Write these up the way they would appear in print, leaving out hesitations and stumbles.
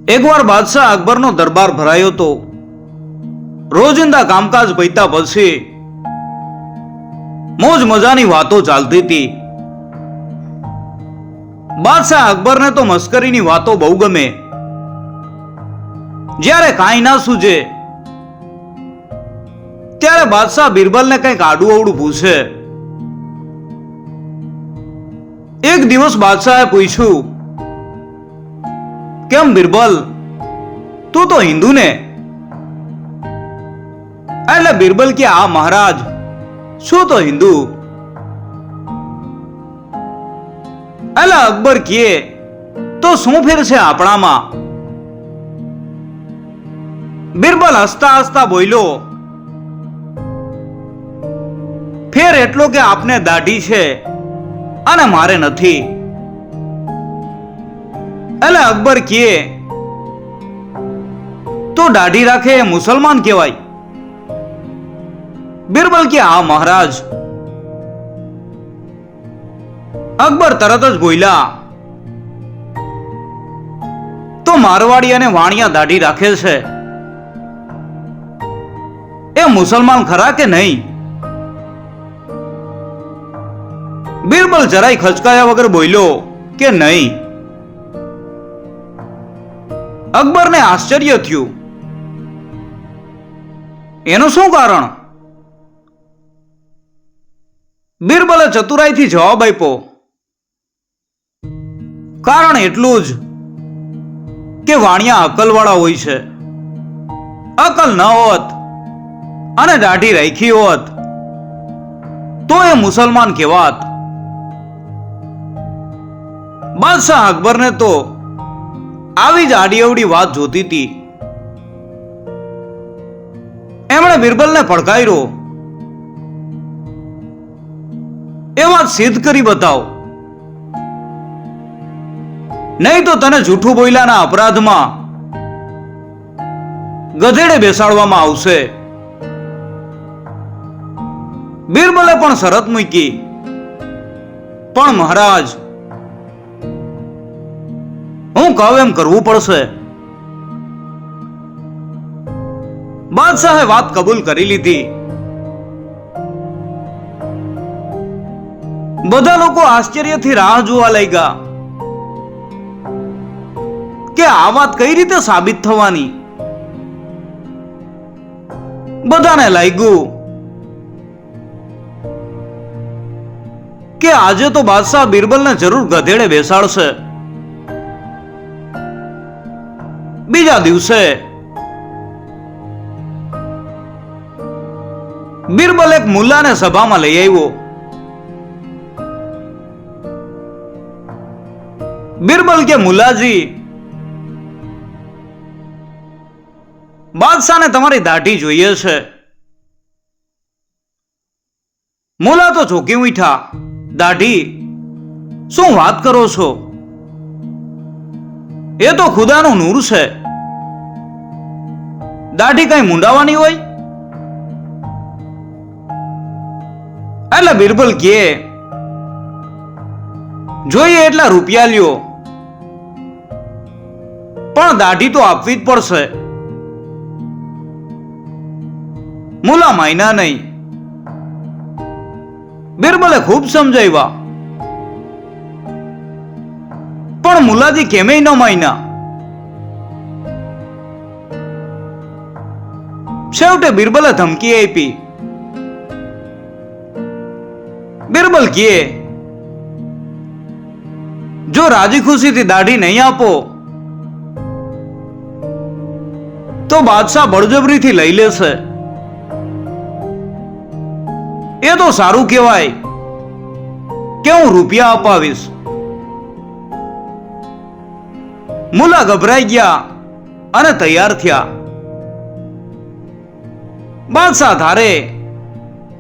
એકવાર બાદશાહ અકબરનો દરબાર ભરાયો તો રોજિંદા કામકાજ પૈતા પછી મોજ મજાની વાતો ચાલતી હતી. બાદશાહ અકબરને તો મસ્કરીની વાતો બહુ ગમે. જ્યારે કાંઈ ના સૂજે ત્યારે બાદશાહ બિરબલને કંઈક આડું અવડું પૂછે. એક દિવસ બાદશાહે પૂછ્યું, કેમ બિરબલ, તું તો હિન્દુ ને? એટલે બિરબલ કે, આ મહારાજ, શું તો હિન્દુ? એટલે અકબર કહે, તો શું ફેર છે આપણામાં? બિરબલ હસતા હસતા બોલ્યો, ફેર એટલો કે આપને દાઢી છે અને મારે નથી. એટલે અકબર કહે, તો દાઢી રાખે એ મુસલમાન કહેવાય? બિરબલ કે, હા મહારાજ. અકબર તરત જ બોલ્યા, તો મારવાડી અને વાણિયા દાઢી રાખે છે એ મુસલમાન ખરા કે નહીં? બિરબલ જરાય ખચકાયા વગર બોલ્યો કે નહીં. અકબરને આશ્ચર્ય થયું. એનું શું કારણ? બિરબલે ચતુરાઈથી જવાબ આપ્યો, કારણ એટલું જ કે વાણિયા અકલવાળા હોય છે. અકલ ન હોત અને દાઢી રાખી હોત તો એ મુસલમાન કહેવાત. બાદશાહ અકબરને તો આવી જ આડી અવડી વાત જોતી હતી. એમણે બિરબલને પડકાર્યો, એ વાત સિદ્ધ કરી બતાવ, નહીં તો તને જૂઠું બોલ્યાના અપરાધમાં ગધેડે બેસાડવામાં આવશે. બિરબલે પણ શરત મૂકી, પણ મહારાજ, હું કહું એમ કરવું પડશે. બાદશાહે વાત કબૂલ કરી લીધી. બધા લોકો આશ્ચર્યથી રાહ જોવા લાગ્યા કે આ વાત કઈ રીતે સાબિત થવાની. બધાને લાગ્યું કે આજે તો બાદશાહ બિરબલને જરૂર ગધેડે બેસાડશે. બીજા દિવસે બિરબલ એક મુલ્લાને સભામાં લઈ આવ્યો. બિરબલ કે, મુલ્લાજી, બાદશાહને તમારી દાઢી જોઈએ છે. મુલ્લા તો ચોંકી ઉઠ્યા. દાઢી? શું વાત કરો છો? એ તો ખુદાનું નૂર છે. દાઢી કઈ મુંડાવાની હોય? એટલે બિરબલ કહે, જોઈએ એટલા રૂપિયા લ્યો, પણ દાઢી તો આપવી જ પડશે. મુલા માયના નહીં. બિરબલે ખૂબ સમજાવ્યા, પણ મુલાજી કેમેય ન માયના. છેવટે બિરબલે ધમકી આપી. બિરબલ કહે, જો રાજી ખુશીથી દાઢી નહીં આપો તો બાદશાહ બળજબરીથી લઈ લેશે. એ તો સારું કહેવાય કે હું રૂપિયા અપાવીશ. મુલા ગભરાઈ ગયા અને તૈયાર થયા. બાદશાહ ધારે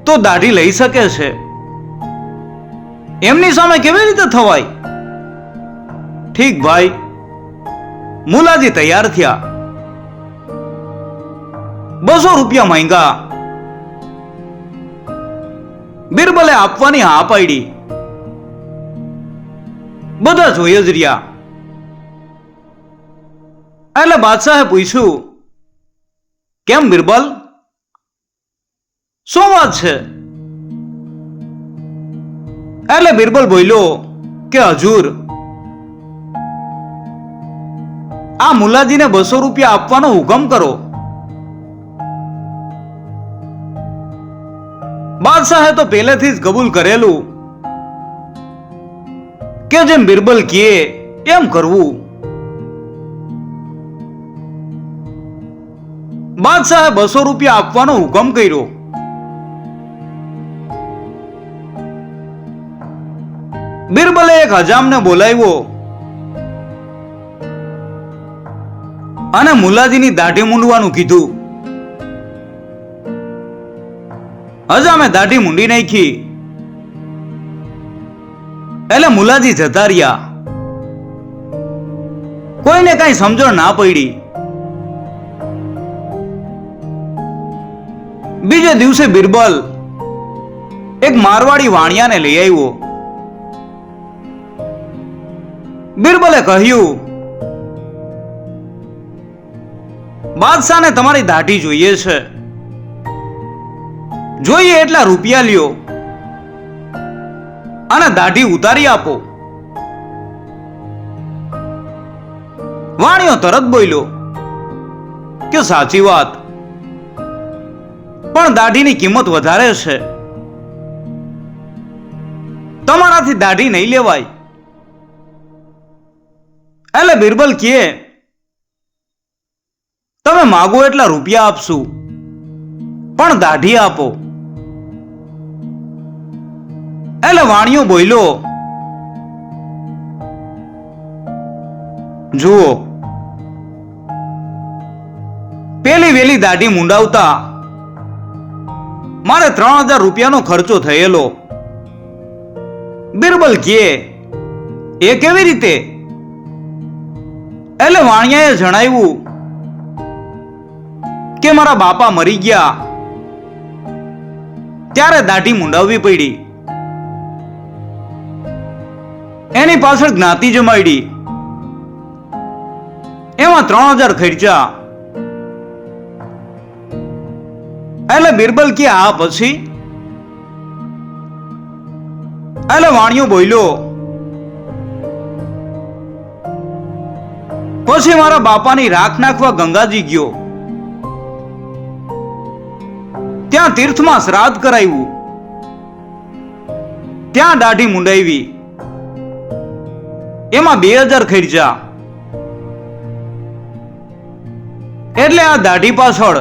તો દાઢી લઈ શકે છે, એમની સામે કેવી રીતે થવાય? ઠીક ભાઈ. મુલાજી તૈયાર થયા. 200 રૂપિયા માંગ્યા. બિરબલે આપવાની હા પાડી. બધા જોઈ જ રહ્યા. એટલે બાદશાહે પૂછ્યું, કેમ બિરબલ, શું વાત છે? એટલે બિરબલ બોલ્યો કે હજૂર, આ મુલાજીને 200 રૂપિયા આપવાનો હુકમ કરો. બાદશાહે તો પહેલેથી જ કબૂલ કરેલું કે જેમ બિરબલ કહે એમ કરવું. બાદશાહે 200 રૂપિયા આપવાનો હુકમ કર્યો. બિરબલે એક હજામને બોલાવ્યો અને મુલાજીની દાઢી મૂંડવાનું કીધું. હજામે દાઢી મૂંડી નાખી. એટલે મુલાજી જતા રહ્યા. કોઈને કઈ સમજણ ના પડી. બીજે દિવસે બિરબલ એક મારવાડી વાણિયાને લઈ આવ્યો. બિરબલે કહ્યું, બાદશાહને તમારી દાઢી જોઈએ છે, જોઈએ એટલા રૂપિયા લ્યો અને દાઢી ઉતારી આપો. વાણિયો તરત બોલ્યો કે સાચી વાત, પણ દાઢીની કિંમત વધારે છે, તમારાથી દાઢી નહીં લેવાય. એટલે બિરબલ કહે, તમે માગો એટલા રૂપિયા આપશું, પણ દાઢી આપો. એટલે વાણિયો બોલ્યો, જુઓ, પેલી વેલી દાઢી મુંડાવતા મારે 3000 રૂપિયાનો ખર્ચો થયેલો. બિરબલ કહે, એ કેવી રીતે? એટલે વાણિયાએ જણાવ્યું કે મારા બાપા મરી ગયા ત્યારે દાઢી મુંડાવવી પડી. એની પાછળ જ્ઞાતિ જમાડી, એમાં 3000 ખર્ચા. એટલે બિરબલ કે આ પછી? એટલે વાણિયો બોલ્યો, પછી મારા બાપાની રાખ નાખવા ગંગાજી ગયો. ત્યાં તીર્થમાં શ્રાદ્ધ કરાવ્યું, ત્યાં દાઢી મુંડાવી, એમાં 2000 ખર્ચા. એટલે આ દાઢી પાછળ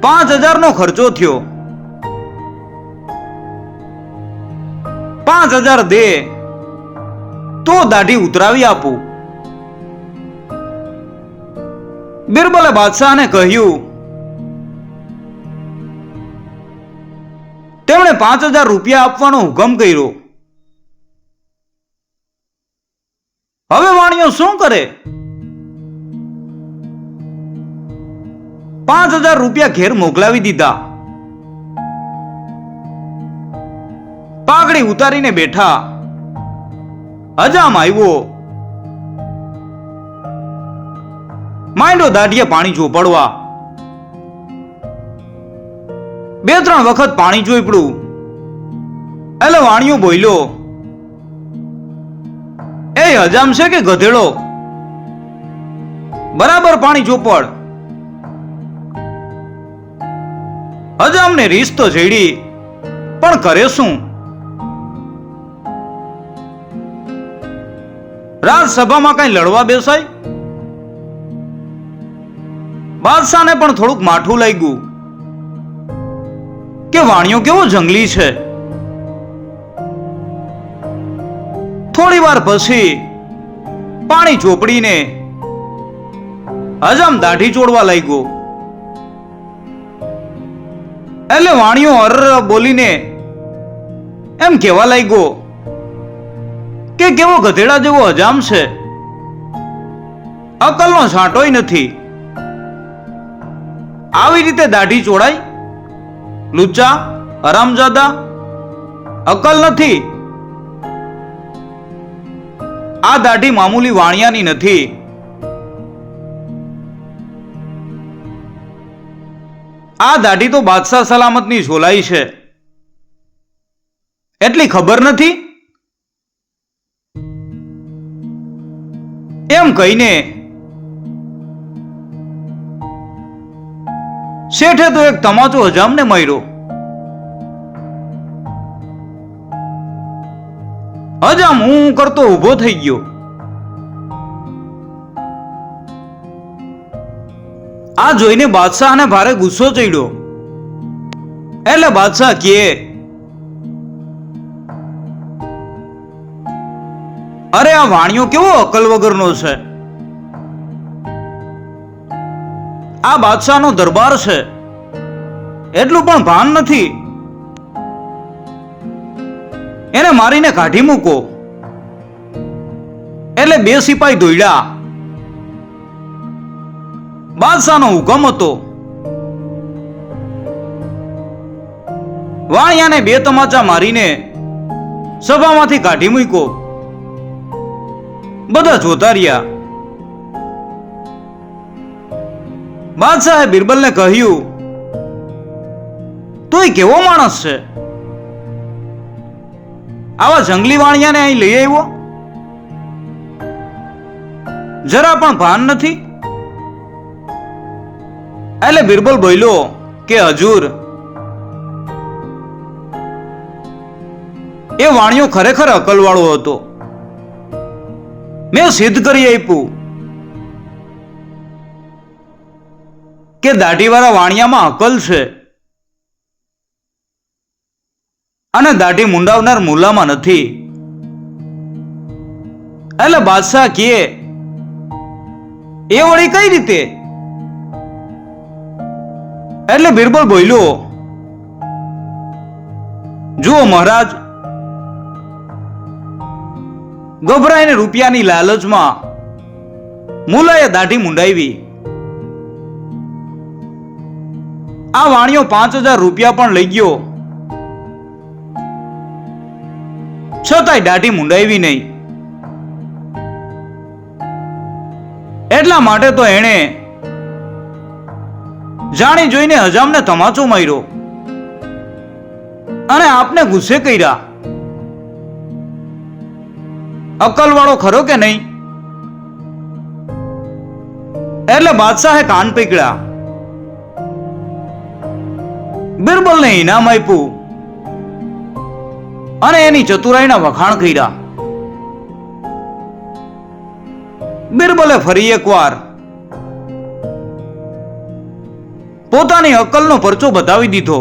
5000 નો ખર્ચો થયો. 5000 દે તો દાઢી ઉતરાવી આપું. બિરબલે બાદશાહને કહ્યું, તેમણે 5000 રૂપિયા આપવાનો હુકમ કર્યો. હવે વાણિયો શું કરે? 5000 રૂપિયા ઘેર મોકલાવી દીધા. પાઘડી ઉતારીને બેઠા. હજામ આવ્યો. માંડો દાઢીએ પાણી ચોપડવા. 2-3 વખત પાણી ચોપડ્યું. એટલે વાણિયો બોલ્યો, એ હજામ છે કે ગધેડો? બરાબર પાણી ચોપડ. હજામને રીસ તો ચડી, પણ કરે શું? રાજસભામાં કઈ લડવા બેસાય? બાદશાહને પણ થોડુંક માઠું લાગ્યું કે વાણિયો કેવો જંગલી છે. થોડી વાર પછી પાણી ચોપડીને હજામ દાઢી ચોડવા લાગ્યો. એટલે વાણિયો અર બોલીને એમ કહેવા લાગ્યો કે કેવો ગધેડા જેવો હજામ છે, અકલનો છાંટોય નથી. આવી રીતે દાઢી ચોડાય? લુચ્ચા, હરામજાદા, અકલ નથી. આ દાઢી મામૂલી વાણિયાની નથી, આ દાઢી તો બાદશાહ સલામતની ઝોલાઈ છે, એટલી ખબર નથી? એમ કહીને શેઠે તો એક તમાચો હજામને માર્યો. હજામ હું કરતો ઊભો થઈ ગયો. આ જોઈને બાદશાહને ભારે ગુસ્સો ચડ્યો. એટલે બાદશાહ કહે, અરે આ વાણિયો કેવો અકલ વગરનો છે. આ બાદશાહનો દરબાર છે, એટલું પણ ભાન નથી. એને મારીને કાઢી મૂકો. એટલે 2 સિપાઈ દોડ્યા. બાદશાહનો હુકમ હતો. વાણિયાને 2 તમાચા મારીને સભામાંથી કાઢી મૂક્યો. બધા જોતા રહ્યા. બાદશાહે બિરબલને કહ્યું, તું કેવો માણસ છે? આવા જંગલી વાણિયાને અહીં લઈ આવ્યો? જરા પણ ભાન નથી. એટલે બિરબલ બોલ્યો કે હજૂર, એ વાણિયો ખરેખર અકલવાળો હતો. મેં સિદ્ધ કરી આપ્યું કે દાઢીવાળા વાણિયામાં અકલ છે અને દાઢી મુંડાવનાર મુલ્લામાં નથી. એટલે બાદશાહ કહે, એ વળી કઈ રીતે? એટલે બિરબલ બોલ્યો, જુઓ મહારાજ, ગભરાઈને રૂપિયાની લાલચમાં મુલાએ દાઢી મુંડાવી. આ વાણિયો 5000 રૂપિયા પણ લઈ ગયો, છતાંય દાઢી મુંડાવી નહીં. એટલા માટે તો એણે જાણી જોઈને હજામને તમાચો માર્યો અને આપને ગુસ્સે કર્યા. અકલવાળો ખરો કે નહીં? એટલે બાદશાહે કાન પકડ્યા. બિરબલને ઇનામ આપ્યું અને એની ચતુરાઈના વખાણ કર્યા. બિરબલે ફરી એકવાર પોતાની અકલનો પરચો બતાવી દીધો.